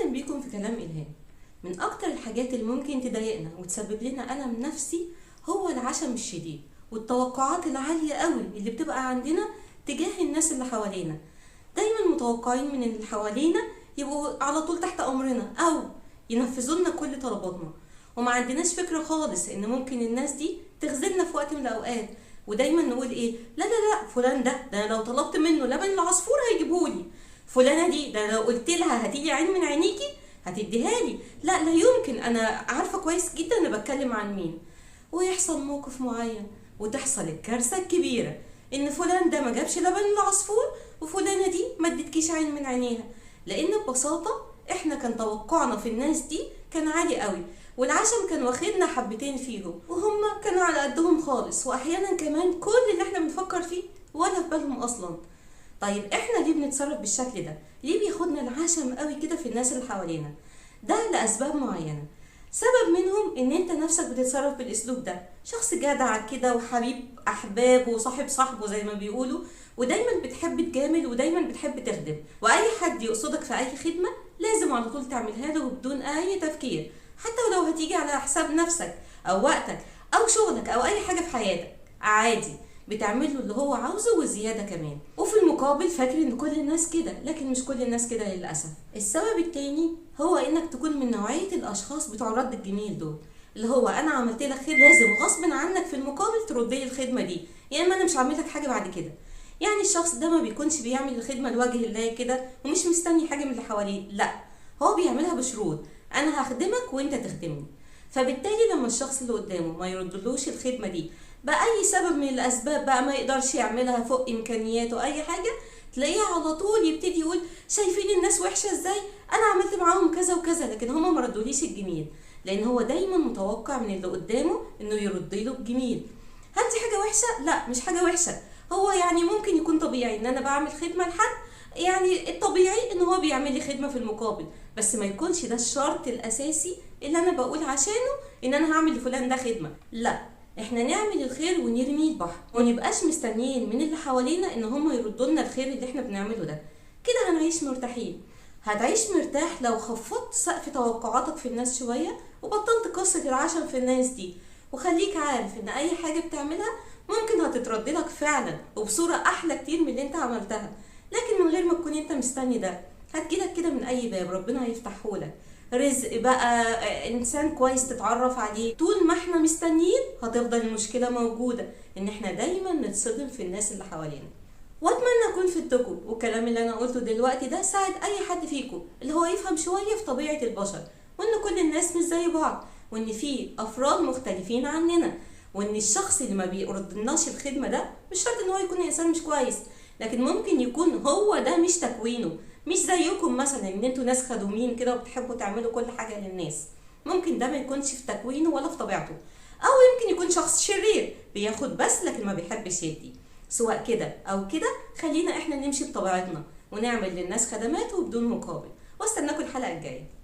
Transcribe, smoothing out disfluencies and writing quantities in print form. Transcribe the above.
أهلا بيكم في كلام إلهام. من أكتر الحاجات اللي ممكن تضايقنا وتسبب لنا ألم نفسي هو العشم الشديد والتوقعات العالية قوي اللي بتبقى عندنا تجاه الناس اللي حوالينا. دايما متوقعين من اللي حوالينا يبقوا على طول تحت أمرنا أو ينفذوا لنا كل طلباتنا، وما عندناش فكرة خالص إن ممكن الناس دي تخذلنا في وقت من الأوقات. ودايما نقول إيه، لا لا لا، فلان ده أنا لو طلبت منه لبن العصفور هيجيبهولي، فلانة دي ده لو قلت لها هتيجي عين من عينيكي هتديها لي، لا يمكن، انا عارفه كويس جدا انا بتكلم عن مين. ويحصل موقف معين وتحصل الكارثه الكبيره ان فلان ده ما جابش لبن العصفور وفلانه دي ما ادتكيش عين من عينيها، لان ببساطه احنا كان توقعنا في الناس دي كان عالي قوي، والعشم كان واخدنا حبتين فيهم وهم كانوا على قدهم خالص، واحيانا كمان كل اللي احنا بنفكر فيه ولا في بالهم اصلا. طيب احنا ليه بنتصرف بالشكل ده؟ ليه بياخدنا العشم قوي كده في الناس اللي حوالينا؟ ده لاسباب معينه. سبب منهم ان انت نفسك بتتصرف بالاسلوب ده، شخص جدع كده وحبيب احبابه وصاحب صاحبه زي ما بيقولوا، ودايما بتحب تجامل ودايما بتحب تخدم، واي حد يقصدك في اي خدمه لازم على طول تعملها له بدون اي تفكير، حتى ولو هتيجي على حساب نفسك او وقتك او شغلك او اي حاجه في حياتك عادي بتعمل له اللي هو عاوزه وزياده كمان. وفي المقابل فاكر ان كل الناس كده، لكن مش كل الناس كده للاسف. السبب التاني هو انك تكون من نوعيه الاشخاص بتوع رد الجميل دول، اللي هو انا عملت لك خير لازم غصب عنك في المقابل ترد لي الخدمه دي، يا اما انا مش هعمل لك حاجه بعد كده. يعني الشخص ده ما بيكونش بيعمل الخدمه لوجه الله كده ومش مستني حاجه من اللي حواليه، لا هو بيعملها بشروط، انا هخدمك وانت تخدمني. فبالتالي لما الشخص اللي قدامه ما يردلوش الخدمه دي بأي سبب من الأسباب بقى، ما يقدرش يعملها فوق إمكانياته أي حاجة، تلاقيه على طول يبتدي يقول شايفين الناس وحشة إزاي، أنا عملت معاهم كذا وكذا لكن هما ما ردوليش الجميل، لأن هو دايما متوقع من اللي قدامه إنه يردله الجميل. هل دي حاجة وحشة؟ لا مش حاجة وحشة، هو يعني ممكن يكون طبيعي إن أنا بعمل خدمة لحد، يعني الطبيعي إن هو بيعمل لي خدمة في المقابل، بس ما يكونش ده الشرط الأساسي اللي أنا بقول عشانه إن أنا هعمل لفلان ده خدمة. لا، احنا نعمل الخير ونرميه البحر ونبقاش مستنيين من اللي حوالينا ان هم يردوا لنا الخير اللي احنا بنعمله ده، كده هنعيش مرتاحين. هتعيش مرتاح لو خفضت سقف توقعاتك في الناس شوية وبطلت قصة العشم في الناس دي، وخليك عارف ان اي حاجة بتعملها ممكن هتترد لك فعلا وبصورة احلى كتير من اللي انت عملتها، لكن من غير ما تكون انت مستني ده هتجيلك كده من اي باب ربنا هيفتحهولك. رزق بقى، انسان كويس تتعرف عليه. طول ما احنا مستنيين هتفضل المشكله موجوده ان احنا دايما نتصدم في الناس اللي حوالينا. واتمنى اكون فدتكم، والكلام اللي انا قلته دلوقتي ده ساعد اي حد فيكم اللي هو يفهم شويه في طبيعه البشر، وان كل الناس مش زي بعض، وان في افراد مختلفين عننا، وان الشخص اللي ما بيردلناش الخدمه ده مش شرط ان هو يكون انسان مش كويس، لكن ممكن يكون هو ده مش تكوينه، مش زيكم مثلا ان انتوا ناس خدومين كده وبتحبوا تعملوا كل حاجه للناس. ممكن ده ما يكونش في تكوينه ولا في طبيعته، او يمكن يكون شخص شرير بياخد بس لكن ما بيحبش يدي. سواء كده او كده خلينا احنا نمشي بطبيعتنا ونعمل للناس خدمات وبدون مقابل. واستناكم الحلقه الجايه.